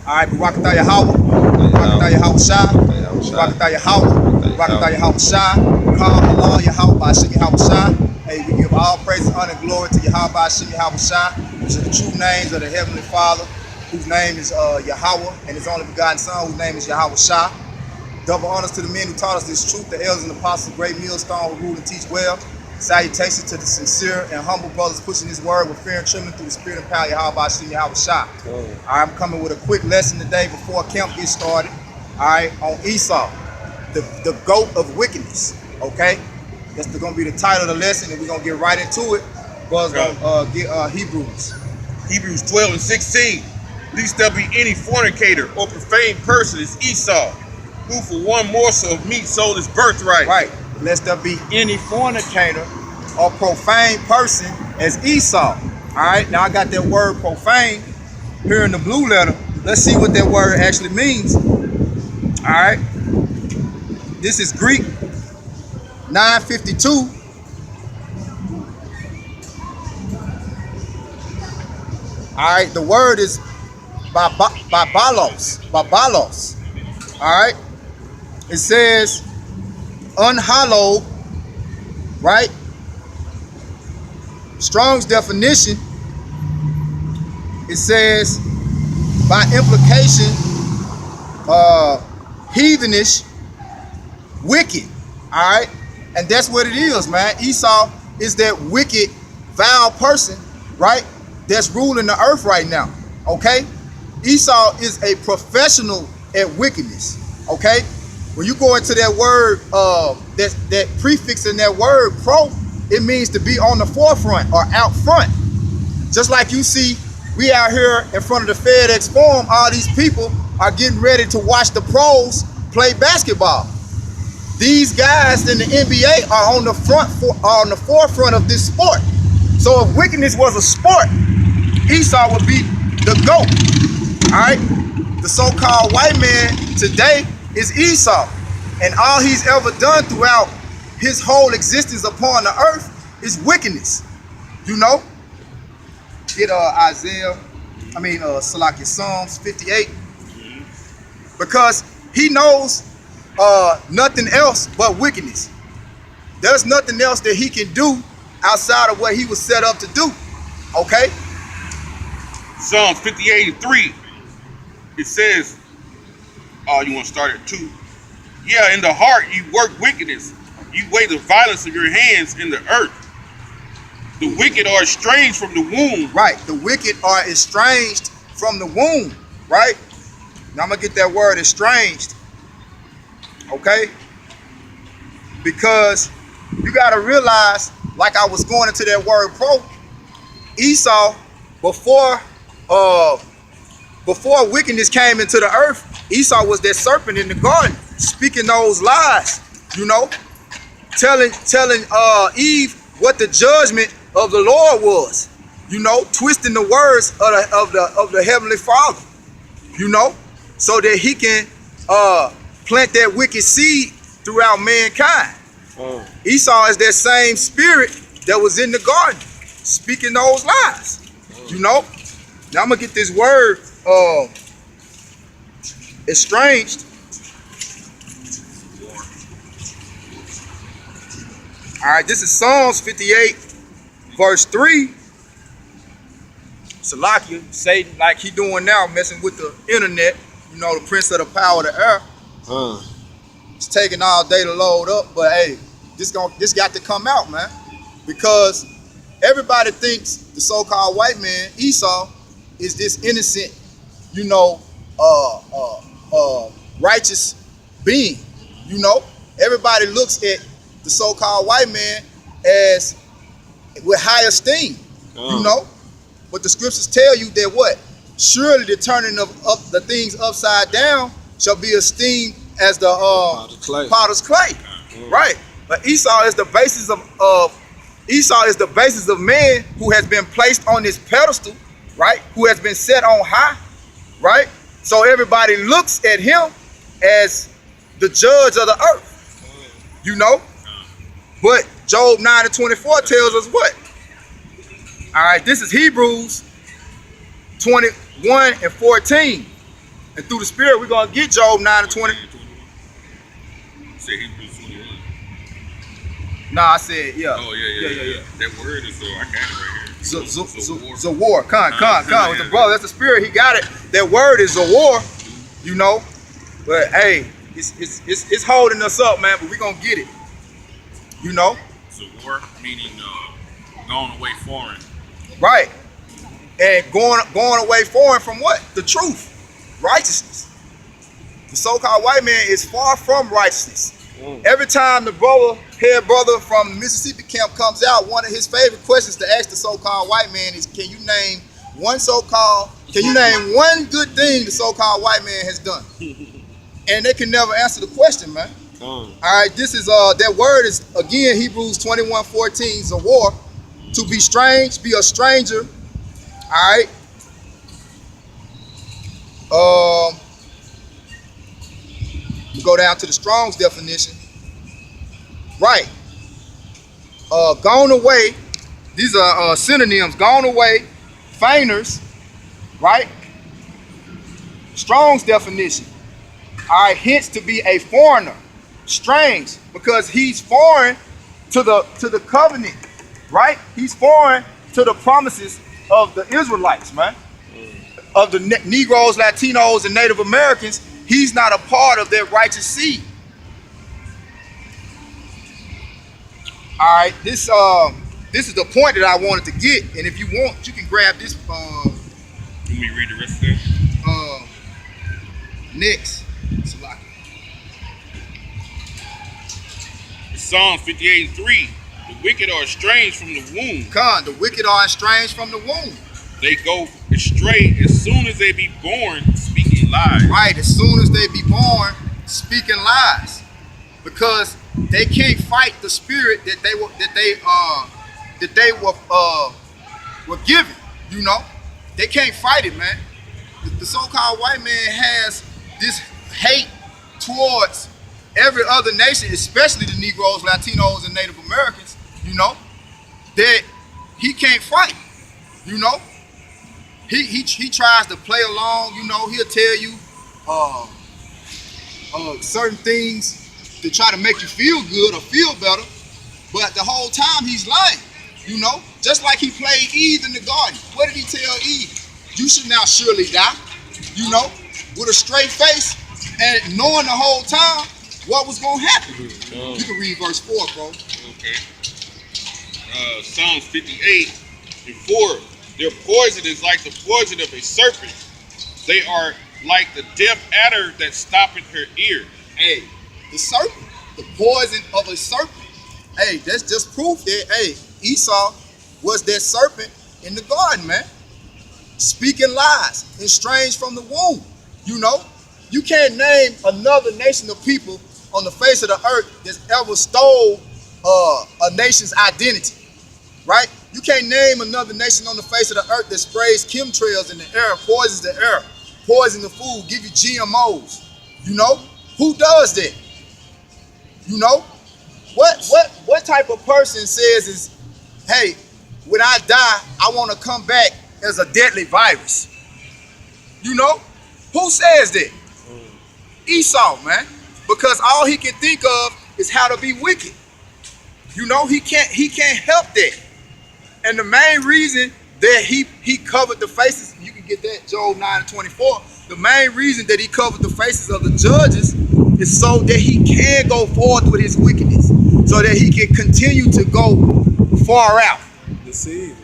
All right, Barakatah Yahweh, Barakatah Yahweh Shai, Barakatah Yahweh, Barakatah Yahweh Shai, Kal Allah Yahweh Ba'ashim Yahweh Shai. Hey, we give all praise, honor, and glory to Yahweh Ba'ashim Yahweh Shai, which are the true names of the Heavenly Father, whose name is Yahweh, and His only begotten Son, whose name is Yahweh Shai. Double honors to the men who taught us this truth, the elders and apostles, great millstone who rule and teach well. Salutations to the sincere and humble brothers pushing this word with fear and trembling through the spirit and power of Yahweh Ba'ashim Yahweh Shai. I'm coming with a quick lesson today before camp gets started. All right, on ESAU, the goat of wickedness. Okay, that's going to be the title of the lesson, and we're going to get right into it. Brother's going to get Hebrews. Hebrews 12 and 16. Lest there be any fornicator or profane person as ESAU, who for one morsel of meat sold his birthright. Right. Lest there be any fornicator or profane person as ESAU. All right. Now I got that word profane here in the blue letter. Let's see what that word actually means. All right. This is Greek 952. All right. The word is babalos. Babalos. All right. It says unhallowed, right? Strong's definition, it says by implication, heathenish, wicked, all right? And that's what it is, man. ESAU is that wicked, vile person, right? That's ruling the earth right now, okay? ESAU is a professional at wickedness, okay? When you go into that word, that prefix in that word, pro, it means to be on the forefront or out front. Just like you see, we out here in front of the FedEx Forum, all these people are getting ready to watch the pros play basketball. These guys in the NBA are on the forefront of this sport. So if wickedness was a sport, ESAU would be the GOAT. All right, the so-called white man today is ESAU, and all he's ever done throughout his whole existence upon the earth is wickedness. You know, get Psalms 58, because he knows nothing else but wickedness. There's nothing else that he can do outside of what he was set up to do. Okay. Psalms 58 and 3. It says, you want to start at 2? Yeah, in the heart you work wickedness. You weigh the violence of your hands in the earth. The wicked are estranged from the womb. Right. The wicked are estranged from the womb. Right. Now I'm going to get that word estranged. Okay. Because you got to realize, like I was going into that word pro, ESAU, before wickedness came into the earth, ESAU was that serpent in the garden, speaking those lies, you know, telling Eve what the judgment of the Lord was, you know, twisting the words of the Heavenly Father, you know, so that he can plant that wicked seed throughout mankind. ESAU is that same spirit that was in the garden, speaking those lies, you know. Now I'm gonna get this word estranged. All right, this is Psalms 58, verse 3. Salakia, Satan, like he doing now, messing with the internet, you know, the prince of the power of the air. It's taking all day to load up, but hey, this got to come out, man, because everybody thinks the so-called white man, ESAU, is this innocent, you know, righteous being. You know, everybody looks at the so-called white man as with high esteem, you know, but the scriptures tell you that what? Surely the turning of the things upside down shall be esteemed as the potter's clay. Right? But ESAU is the basis of man who has been placed on this pedestal, right? Who has been set on high, right? So everybody looks at him as the judge of the earth, you know? But Job 9 and 24 tells us what? All right, this is Hebrews 21 and 14. And through the Spirit, we're going to get Job 9 and 20. Say Hebrews 21. Nah, I said, yeah. Oh, yeah. That word is, I got it right here. Zawar. Con. With the brother, that's the Spirit. He got it. That word is Zawar, you know. But, hey, it's holding us up, man, but we're going to get it. You know? Zawar, meaning gone away foreign. Right. And going away foreign from what? The truth. Righteousness. The so-called white man is far from righteousness. Every time the head brother from the Mississippi camp comes out, one of his favorite questions to ask the so-called white man is, can you name one good thing the so-called white man has done? And they can never answer the question, man. All right, this is that word is again Hebrews 21:14, Zawar, to be strange, be a stranger. All right. We go down to the Strong's definition. Right. Gone away. These are synonyms. Gone away, feigners. Right. Strong's definition. All right. Hence to be a foreigner. Strange, because he's foreign to the covenant, right? He's foreign to the promises of the Israelites, man. Of the Negroes, Latinos, and Native Americans. He's not a part of their righteous seed. All right, this is the point that I wanted to get, and if you want, you can grab this. Let me read the rest of that. Next. Psalms 58:3. The wicked are estranged from the womb. The wicked are estranged from the womb. They go astray as soon as they be born, speaking lies. Right, as soon as they be born, speaking lies, because they can't fight the spirit that they were given. You know, they can't fight it, man. The so-called white man has this hate towards every other nation, especially the Negroes, Latinos, and Native Americans, you know, that he can't fight, you know. He tries to play along, you know, he'll tell you certain things to try to make you feel good or feel better, but the whole time he's lying, you know. Just like he played Eve in the garden. What did he tell Eve? You should now surely die, you know, with a straight face and knowing the whole time what was going to happen. You can read verse 4, bro. Okay. Psalms 58:4. Their poison is like the poison of a serpent. They are like the deaf adder that stoppeth her ear. Hey, the serpent, the poison of a serpent. Hey, that's just proof that, hey, Esau was that serpent in the garden, man. Speaking lies, estranged from the womb. You know, you can't name another nation of people on the face of the earth that's ever stole a nation's identity, right? You can't name another nation on the face of the earth that sprays chemtrails in the air, poisons the air, poisons the food, give you GMOs. You know, who does that? You know, what type of person says is, hey, when I die, I want to come back as a deadly virus? You know, who says that? Esau, man. Because all he can think of is how to be wicked. You know, he can't help that. And the main reason that he covered the faces, you can get that, Job 9:24. The main reason that he covered the faces of the judges is so that he can go forth with his wickedness, so that he can continue to go far out. Deceive.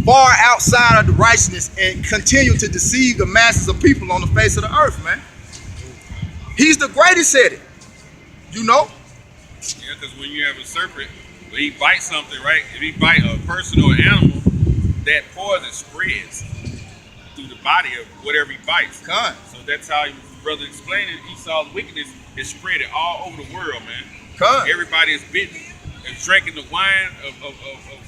Far outside of the righteousness and continue to deceive the masses of people on the face of the earth, man. He's the greatest at it, you know? Yeah, because when you have a serpent, when he bites something, right? If he bites a person or an animal, that poison spreads through the body of whatever he bites. So that's how your brother explained it. Esau's wickedness is spread all over the world, man. Everybody is bitten and drinking the wine of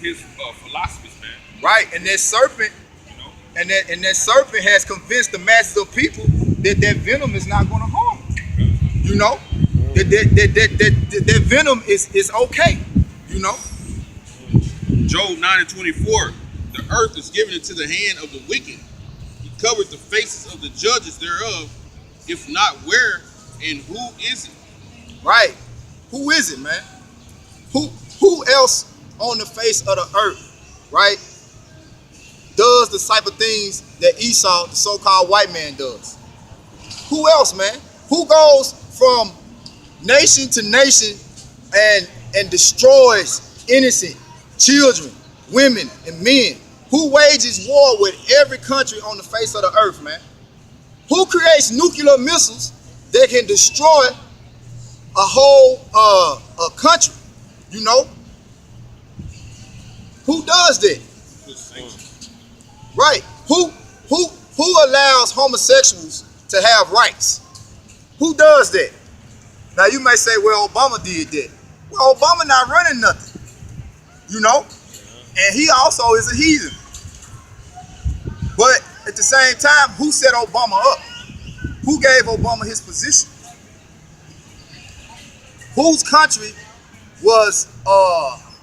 his philosophies, man. Right, and that serpent, you know, and that serpent has convinced the masses of people that venom is not going to harm them. You know, that venom is okay. You know. Job 9:24. The earth is given into the hand of the wicked. He covered the faces of the judges thereof. If not, where and who is it? Right. Who is it, man? Who else on the face of the earth, right, does the type of things that Esau, the so-called white man, does? Who else, man? Who goes from nation to nation and destroys innocent children, women, and men? Who wages war with every country on the face of the earth, man? Who creates nuclear missiles that can destroy a whole a country? You know? Who does that? Right. Who allows homosexuals to have rights? Who does that? Now you may say, well, Obama did that. Well, Obama not running nothing. You know? And he also is a heathen. But at the same time, who set Obama up? Who gave Obama his position? Whose country was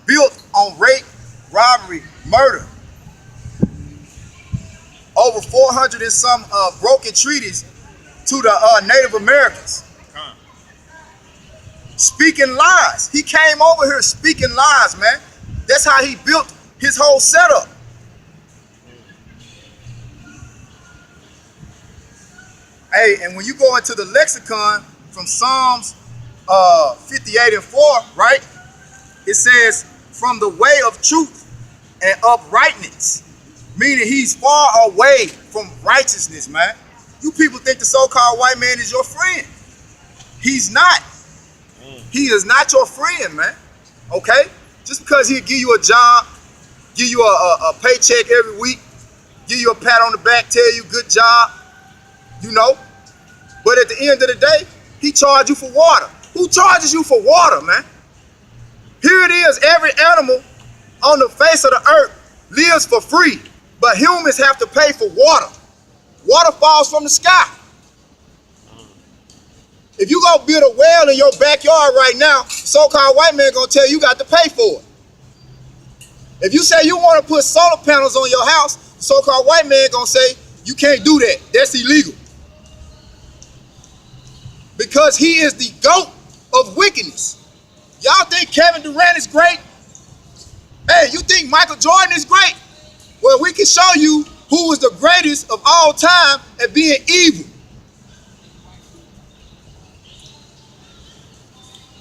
built on rape, robbery, murder? Over 400 and some broken treaties to the Native Americans. Speaking lies. He came over here speaking lies, man. That's how he built his whole setup. Hey, and when you go into the lexicon from Psalms 58 and 4, right? It says, from the way of truth and uprightness. Meaning he's far away from righteousness, man. You people think the so-called white man is your friend. He's not. He is not your friend, man. Okay? Just because he'll give you a job, give you a paycheck every week, give you a pat on the back, tell you good job, you know? But at the end of the day, he charges you for water. Who charges you for water, man? Here it is, every animal on the face of the earth lives for free, but humans have to pay for water. Water falls from the sky. If you go build a well in your backyard right now, the so-called white man gonna tell you got to pay for it. If you say you want to put solar panels on your house, the so-called white man gonna say you can't do that. That's illegal. Because he is the GOAT of wickedness. Y'all think Kevin Durant is great? Hey, you think Michael Jordan is great? Well, we can show you who is the greatest of all time at being evil.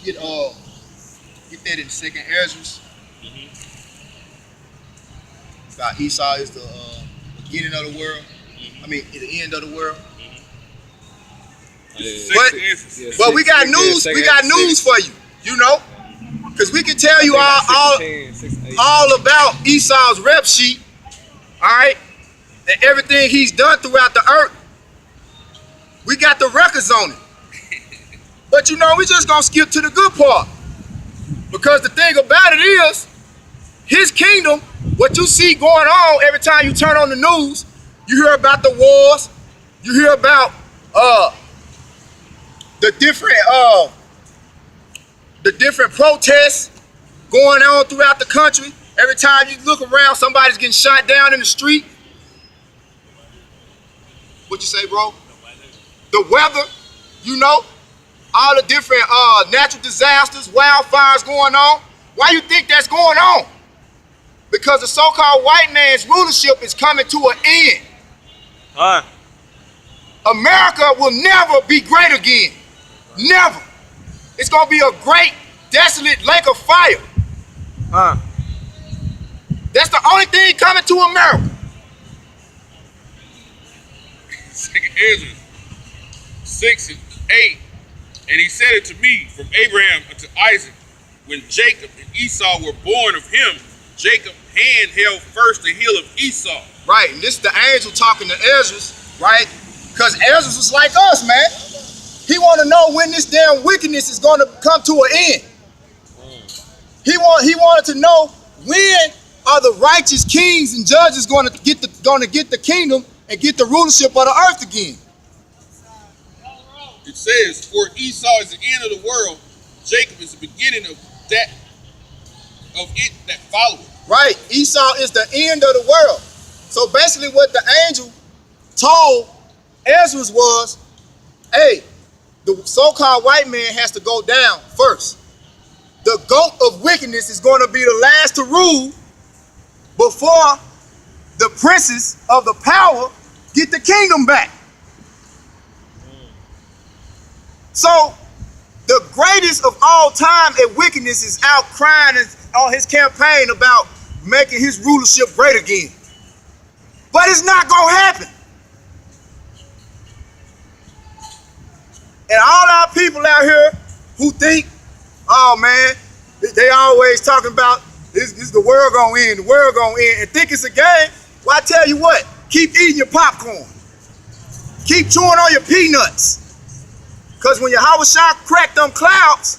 Get that in 2nd Ezra. About Esau is the beginning of the world. I mean, the end of the world. But we got news. We got news for you. You know, because we can tell you all about Esau's rep sheet. All right, and everything he's done throughout the earth. We got the records on it. But you know, we just gonna skip to the good part. Because the thing about it is, his kingdom, what you see going on every time you turn on the news, you hear about the wars, you hear about the different protests going on throughout the country. Every time you look around, somebody's getting shot down in the street. What you say, bro? The weather, you know, all the different natural disasters, wildfires going on. Why you think that's going on? Because the so-called white man's rulership is coming to an end. America will never be great again. Never. It's gonna be a great, desolate lake of fire. That's the only thing coming to America. 2nd Ezra 6 and 8. And he said it to me from Abraham unto Isaac, when Jacob and Esau were born of him, Jacob's hand held first the heel of Esau. Right, and this is the angel talking to Ezra, right? Because Ezra was like us, man. He want to know when this damn wickedness is going to come to an end. He wanted to know when are the righteous kings and judges going to get the kingdom and get the rulership of the earth again. It says, for Esau is the end of the world, Jacob is the beginning of it that followeth. Right, Esau is the end of the world. So basically what the angel told Ezra was, hey, the so-called white man has to go down first. The goat of wickedness is going to be the last to rule before the princes of the power get the kingdom back. So the greatest of all time at wickedness is out crying on his campaign about making his rulership great again. But it's not going to happen. And all our people out here who think, oh man, they always talking about this the world gonna end, the world gonna end, and think it's a game. Well, I tell you what, keep eating your popcorn. Keep chewing on your peanuts. Because when Yahweh Shah cracked them clouds,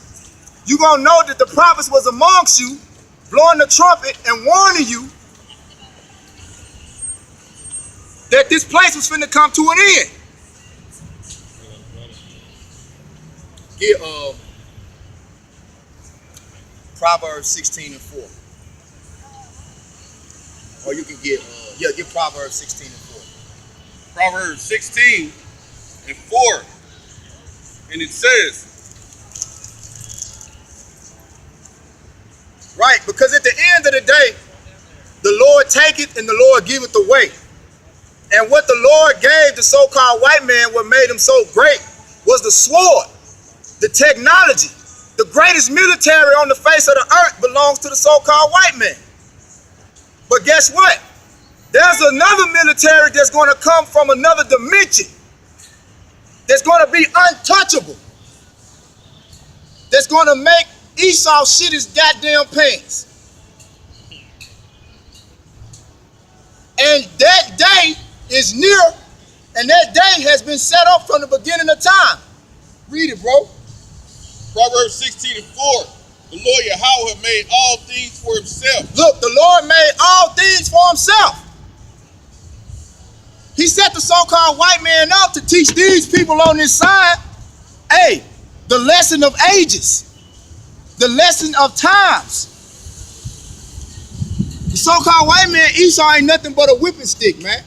you gonna know that the prophets was amongst you, blowing the trumpet and warning you that this place was finna come to an end. Get Proverbs 16 and 4. Or you can get Proverbs 16 and 4. Proverbs 16 and 4. And it says, right, because at the end of the day, the Lord taketh and the Lord giveth away. And what the Lord gave the so-called white man, what made him so great, was the sword, the technology. The greatest military on the face of the earth belongs to the so-called white man. But guess what? There's another military that's going to come from another dimension, that's going to be untouchable, that's going to make Esau shit his goddamn pants. And that day is near, and that day has been set up from the beginning of time. Read it, bro. Proverbs 16 and 4. The Lord Yahweh made all things for himself. Look, the Lord made all things for himself. He set the so-called white man up to teach these people on this side, hey, the lesson of ages, the lesson of times. The so-called white man, Esau, ain't nothing but a whipping stick, man.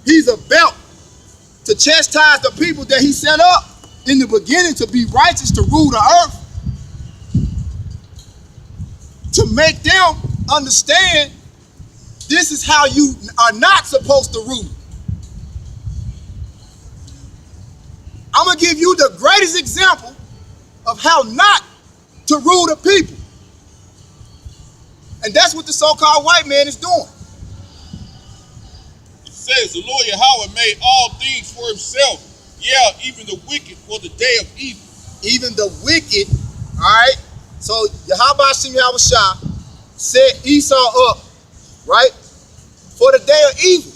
He's a belt to chastise the people that he set up in the beginning to be righteous, to rule the earth, to make them understand this is how you are not supposed to rule. I'm going to give you the greatest example of how not to rule the people. And that's what the so-called white man is doing. It says, the Lord Yahweh made all things for himself. Yeah, even the wicked for the day of evil. Even the wicked, all right? So Yahweh Shah set Esau up, right, for the day of evil.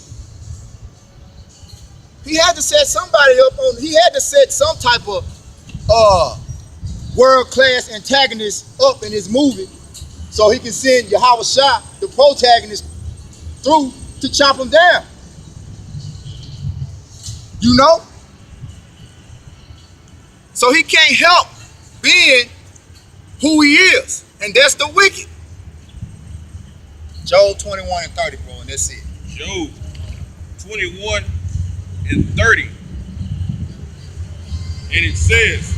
He had to set somebody up on, he had to set some type of world-class antagonist up in his movie so he can send Yahweh Shah, the protagonist, through to chop him down. You know? So he can't help being who he is, and that's the wicked. Job 21 and 30, bro, and that's it. Job 21 and 30. And it says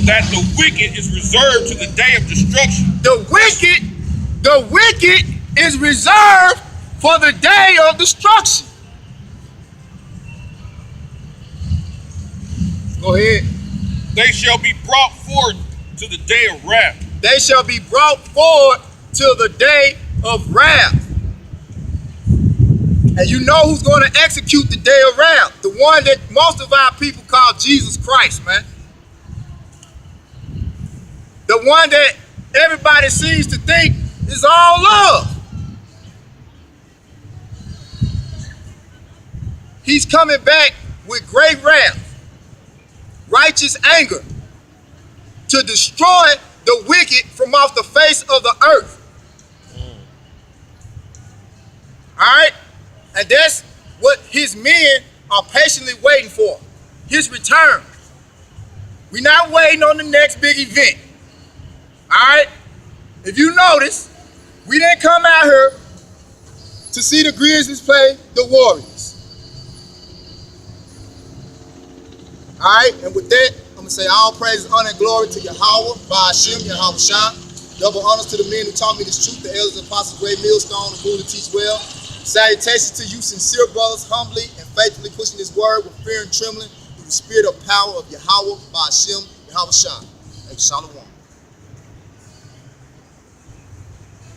that the wicked is reserved to the day of destruction. The wicked is reserved for the day of destruction. Go ahead. They shall be brought forth to the day of wrath. They shall be brought forward till the day of wrath. And you know who's going to execute the day of wrath? The one that most of our people call Jesus Christ, man. The one that everybody seems to think is all love. He's coming back with great wrath, righteous anger, to destroy the wicked from off the face of the earth. All right? And that's what his men are patiently waiting for, his return. We're not waiting on the next big event. All right? If you notice, we didn't come out here to see the Grizzlies play the Warriors. All right, and with that, I'm gonna say all praise, honor, and glory to Yahweh, Ba'ashem, Yahweh Shah. Double honors to the men who taught me this truth, the elders and apostles, great millstone, the rule to teach well. Salutations to you, sincere brothers, humbly and faithfully pushing this word with fear and trembling through the spirit of power of Yahweh, Ba'ashem, Yahweh Shah. Shalom.